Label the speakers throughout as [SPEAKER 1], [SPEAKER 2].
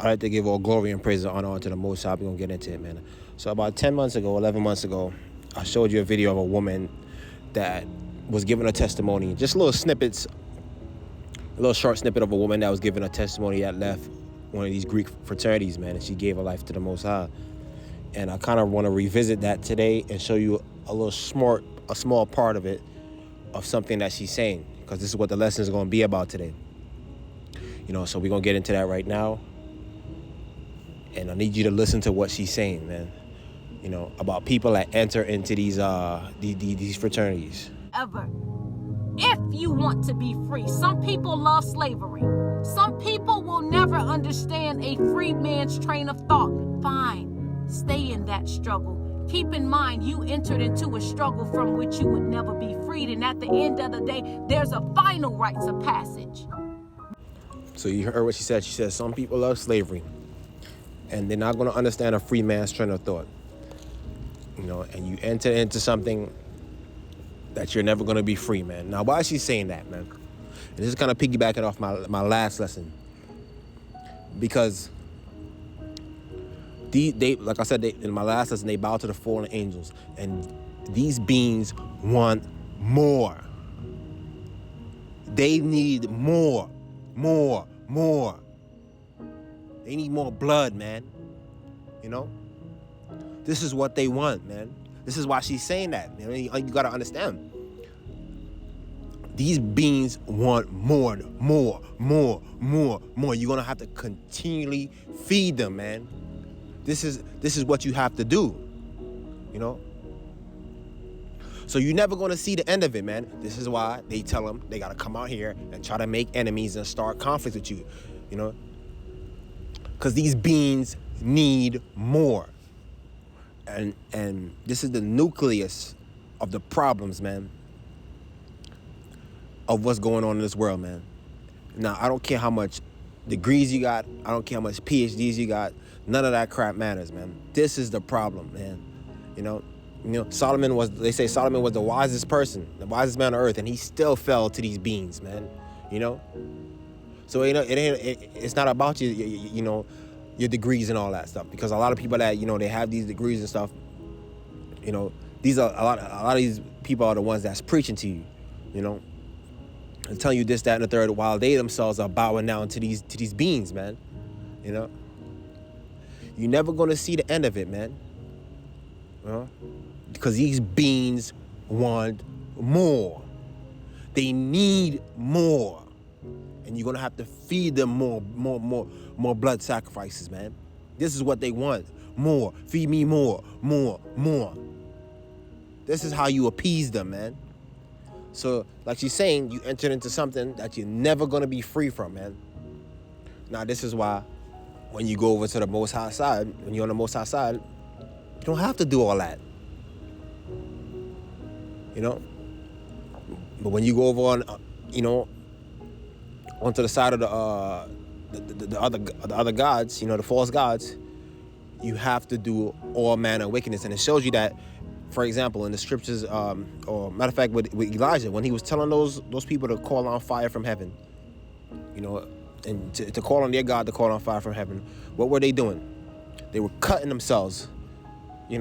[SPEAKER 1] I like to give all glory and praise and honor unto the Most High. We're going to get into it, man. So about 10 months ago, 11 months ago, I showed you a video of a woman that was giving a testimony. Just little snippets, a little short snippet of a woman that was giving a testimony that left one of these Greek fraternities, man, and she gave her life to the Most High. And I kind of want to revisit that today and show you a small part of it, of something that she's saying, because this is what the lesson is going to be about today. So we're going to get into that right now. And I need you to listen to what she's saying, man. About people that enter into these fraternities.
[SPEAKER 2] Ever. If you want to be free. Some people love slavery. Some people will never understand a free man's train of thought. Fine. Stay in that struggle. Keep in mind, you entered into a struggle from which you would never be freed. And at the end of the day, there's a final rites of passage.
[SPEAKER 1] So you heard what she said. She said some people love slavery. And they're not going to understand a free man's train of thought. And you enter into something that you're never going to be free, man. Now, why is she saying that, man? And this is kind of piggybacking off my last lesson. Because they like I said, in my last lesson, they bow to the fallen angels. And these beings want more. They need more. They need more blood, man. This is what they want, man. This is why she's saying that. You got to understand. These beings want more. You're going to have to continually feed them, man. This is what you have to do. So you're never going to see the end of it, man. This is why they tell them they got to come out here and try to make enemies and start conflict with you, Because these beings need more. And this is the nucleus of the problems, man, of what's going on in this world, man. Now, I don't care how much degrees you got. I don't care how much PhDs you got. None of that crap matters, man. This is the problem, man. Solomon was the wisest person, the wisest man on earth, and he still fell to these beings, man. So it's not about your degrees and all that stuff, because a lot of people that they have these degrees and stuff, these are a lot of these people are the ones that's preaching to you, and telling you this, that, and the third, while they themselves are bowing down to these beings, man. You're never gonna see the end of it, man. Because these beings want more. They need more. And you're gonna have to feed them more blood sacrifices, man. This is what they want. More. Feed me more. This is how you appease them, man. So, like she's saying, you entered into something that you're never gonna be free from, man. Now, this is why when you go over to the Most High side, when you're on the Most High side, you don't have to do all that. But when you go over on, onto the side of the other gods, the false gods, you have to do all manner of wickedness. And it shows you that, for example, in the scriptures, or matter of fact, with Elijah, when he was telling those people to call on fire from heaven, and to call on their God to call on fire from heaven, what were they doing? They were cutting themselves, they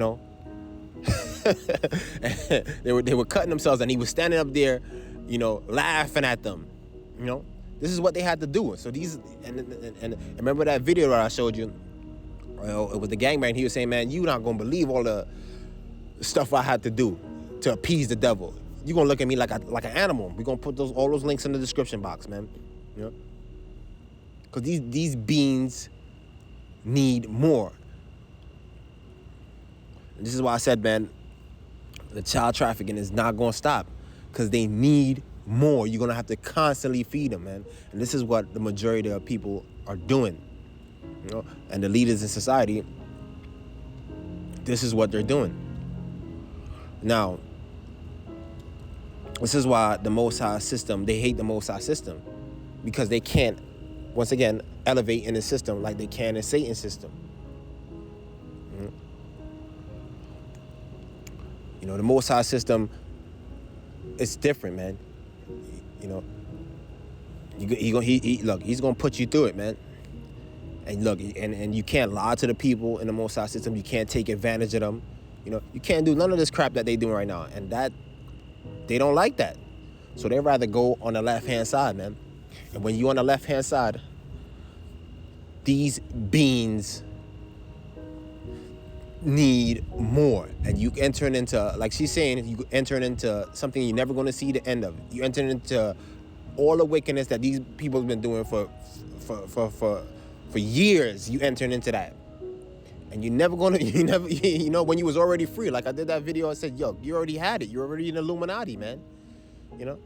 [SPEAKER 1] were cutting themselves, and he was standing up there, laughing at them, This is what they had to do. So and remember that video that I showed you? It was the gangbang. He was saying, man, you're not going to believe all the stuff I had to do to appease the devil. You're going to look at me like an animal. We're going to put all those links in the description box, man. Because these beings need more. And this is why I said, man, the child trafficking is not going to stop, because they need more. You're going to have to constantly feed them, man. And this is what the majority of people are doing, and the leaders in society, this is what they're doing. Now, this is why the Most High system, they hate the Most High system, because they can't, once again, elevate in the system like they can in Satan's system. The Most High system, it's different, man. Look, he's gonna put you through it, man. And look, and you can't lie to the people in the Most High system. You can't take advantage of them. You know, you can't do none of this crap that they doing right now. And that, they don't like that. So they rather go on the left-hand side, man. And when you on the left-hand side, these beings need more. And you entering into, like she's saying, you entering into something you're never going to see the end of. You entering into all the wickedness that these people have been doing for years. You entering into that. And you're never gonna, you know, when you was already free. Like I did that video, I said, yo, you already had it. You're already an Illuminati, man. You know?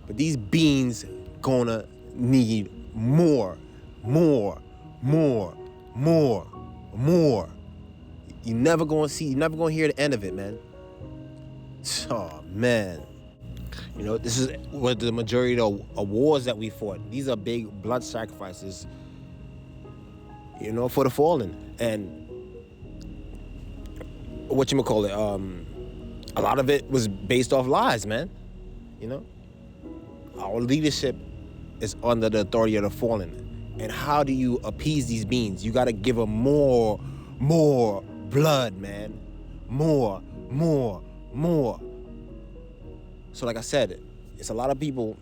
[SPEAKER 1] But these beings gonna need more. You're never gonna hear the end of it, man. Oh, man. You know, this is what the majority of wars that we fought. These are big blood sacrifices, you know, for the fallen. And whatchamacallit, a lot of it was based off lies, man. You know? Our leadership is under the authority of the fallen. And how do you appease these beings? You gotta give them more blood, man. More. So like I said, it's a lot of people,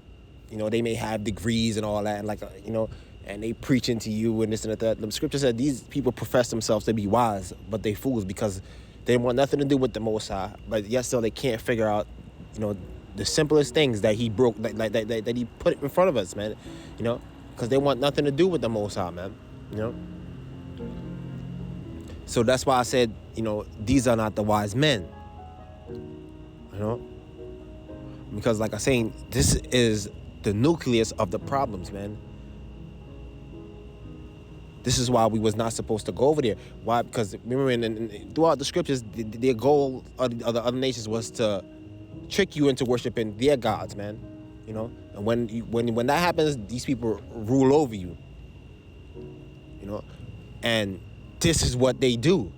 [SPEAKER 1] you know, they may have degrees and all that, and like, you know, and they preaching to you and this and that. The scripture said these people profess themselves to be wise, but they fools because they want nothing to do with the Most High. But yet still they can't figure out, you know, the simplest things that he broke, that he put in front of us, man. You know, because they want nothing to do with the Most High, man. You know. So that's why I said, you know, these are not the wise men. You know. Because like I'm saying, this is the nucleus of the problems, man. This is why we was not supposed to go over there. Why? Because remember, throughout the scriptures, their goal of the other nations was to trick you into worshiping their gods, man. You know, and when that happens, these people rule over you. You know, and this is what they do.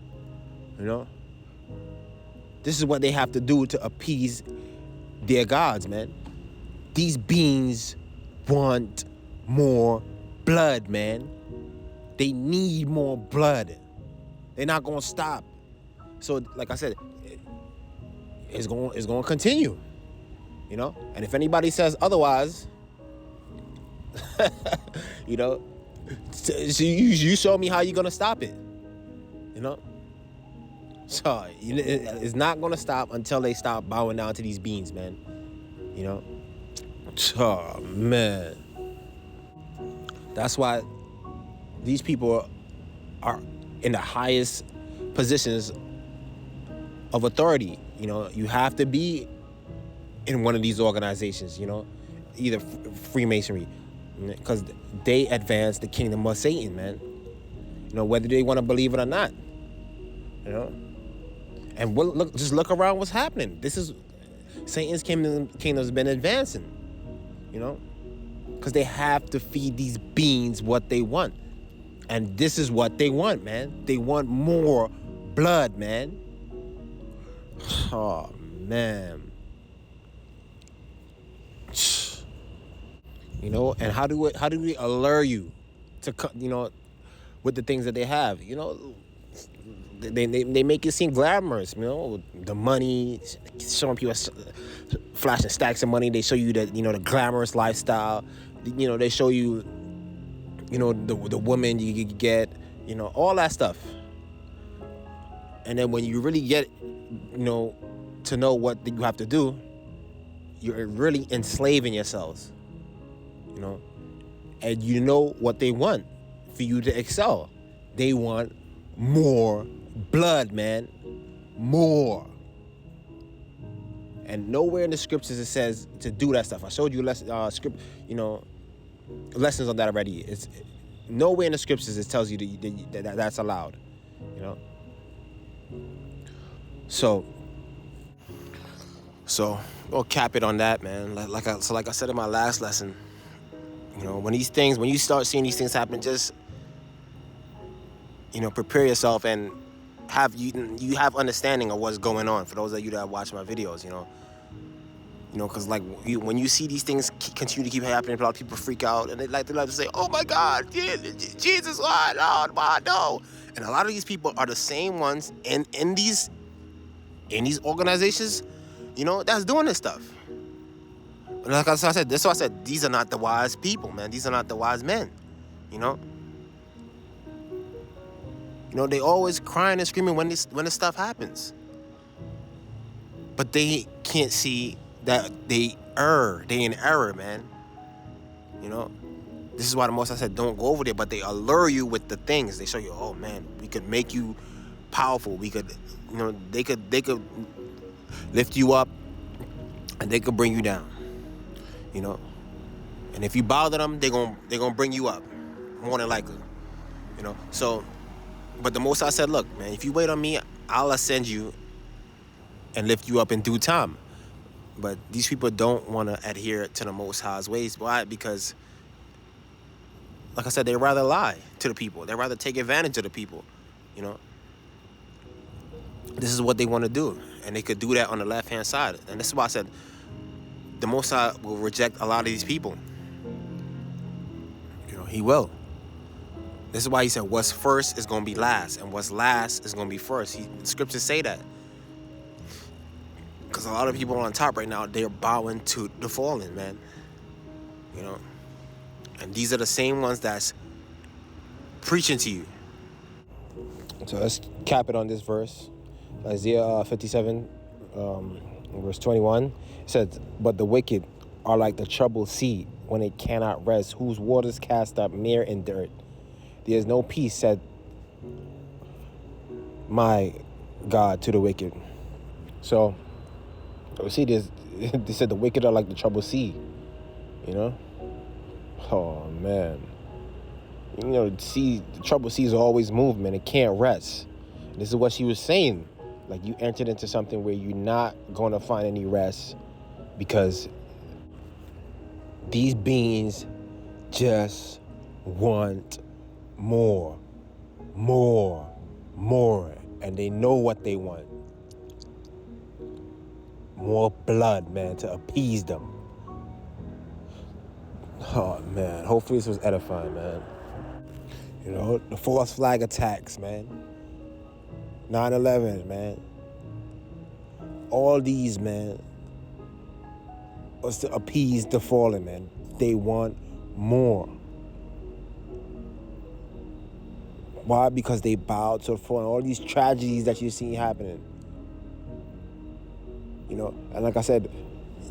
[SPEAKER 1] You know, this is what they have to do to appease their gods, man. These beings want more blood, man. They need more blood. They're not gonna stop. So, like I said, it's gonna continue. You know, and if anybody says otherwise, you know, you show me how you're gonna stop it. You know. So it's not gonna stop until they stop bowing down to these beings, man. You know. Oh man. That's why these people are in the highest positions of authority. You know, you have to be in one of these organizations, you know, either Freemasonry, because they advance the kingdom of Satan, man. You know, whether they want to believe it or not. You know, and just look around what's happening. This is Satan's kingdom's been advancing. You know, because they have to feed these beings what they want. And this is what they want, man. They want more blood, man. Oh, man. You know, and how do we allure you to, you know, with the things that they have? You know, they make it seem glamorous, you know, the money, showing people flashing stacks of money. They show you that, you know, the glamorous lifestyle. You know, they show you, you know, the woman you get, you know, all that stuff. And then when you really get, you know, to know what you have to do, you're really enslaving yourselves, you know. And you know what they want for you to excel. They want more blood, man. More. And nowhere in the scriptures it says to do that stuff. I showed you lessons on that already. It's nowhere in the scriptures it tells you that that's allowed. You know. So we'll cap it on that, man. Like I said in my last lesson, you know, when you start seeing these things happen, just, you know, prepare yourself and you have understanding of what's going on. For those of you that watch my videos, you know, You know, because like when you see these things continue to keep happening, a lot of people freak out and they like to say, "Oh my God, Jesus, why, no." And a lot of these people are the same ones in these organizations, you know, that's doing this stuff. And like I said, that's why I said these are not the wise people, man. These are not the wise men. You know, they always crying and screaming when this stuff happens, but they can't see that they in error, man. You know, this is why the Most High said don't go over there, but they allure you with the things. They show you, oh man, we could make you powerful. We could, they could lift you up, and they could bring you down. You know, and if you bother them, they're gonna bring you up, more than likely. You know, so, but the Most High said, look, man, if you wait on me, I'll ascend you and lift you up in due time. But these people don't want to adhere to the Most High's ways. Why? Because, like I said, they rather lie to the people. They rather take advantage of the people. You know, this is what they want to do, and they could do that on the left-hand side. And this is why I said the Most High will reject a lot of these people. You know, He will. This is why He said what's first is going to be last, and what's last is going to be first. The scriptures say that. Because a lot of people on top right now, they're bowing to the fallen, man. You know? And these are the same ones that's preaching to you. So let's cap it on this verse. Isaiah 57, verse 21. It says, but the wicked are like the troubled sea when it cannot rest, whose waters cast up mere in dirt. There is no peace, said my God to the wicked. So, we see this. They said the wicked are like the troubled sea. You know? Oh, man. You know, the troubled seas are always moving. It can't rest. This is what she was saying. Like, you entered into something where you're not going to find any rest because these beings just want more. And they know what they want. More blood, man, to appease them. Oh, man. Hopefully this was edifying, man. You know, the false flag attacks, man. 9/11, man. All these, man, was to appease the fallen, man. They want more. Why? Because they bowed to the fallen. All these tragedies that you see happening. You know, and like I said,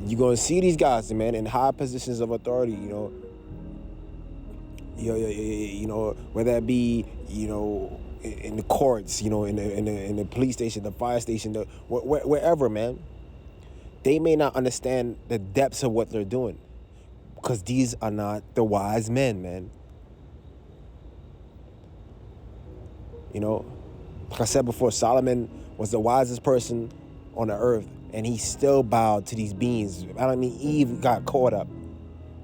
[SPEAKER 1] you're going to see these guys, man, in high positions of authority, you know, whether it be, you know, in the courts, you know, in the police station, the fire station, wherever, man. They may not understand the depths of what they're doing because these are not the wise men, man. You know, like I said before, Solomon was the wisest person on the earth, and he still bowed to these beings. I don't mean Eve got caught up,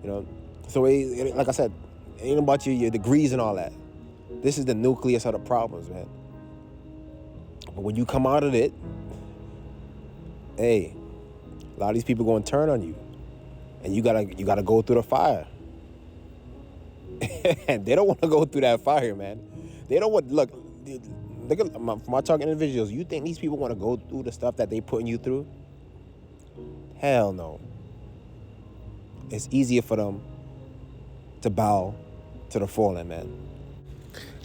[SPEAKER 1] you know. So, like I said, it ain't about your degrees and all that. This is the nucleus of the problems, man. But when you come out of it, hey, a lot of these people going to turn on you, and you gotta go through the fire. And they don't want to go through that fire, man. They don't want look at my talking individuals. You think these people want to go through the stuff that they putting you through? Hell no. It's easier for them to bow to the fallen, man.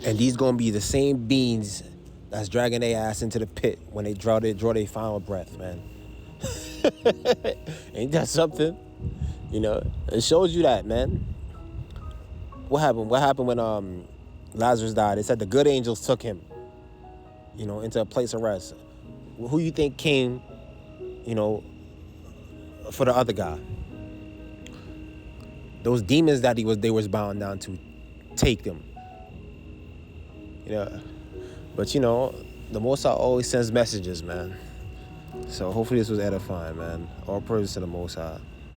[SPEAKER 1] And these gonna be the same beings that's dragging their ass into the pit when they draw their final breath, man. Ain't that something? You know, it shows you that, man. What happened when Lazarus died? It said the good angels took him, you know, into a place of rest. Who you think came, you know, for the other guy? Those demons that they was bound down to take them. You know, but you know, the Most High always sends messages, man. So hopefully this was edifying, man. All praise to the Most High.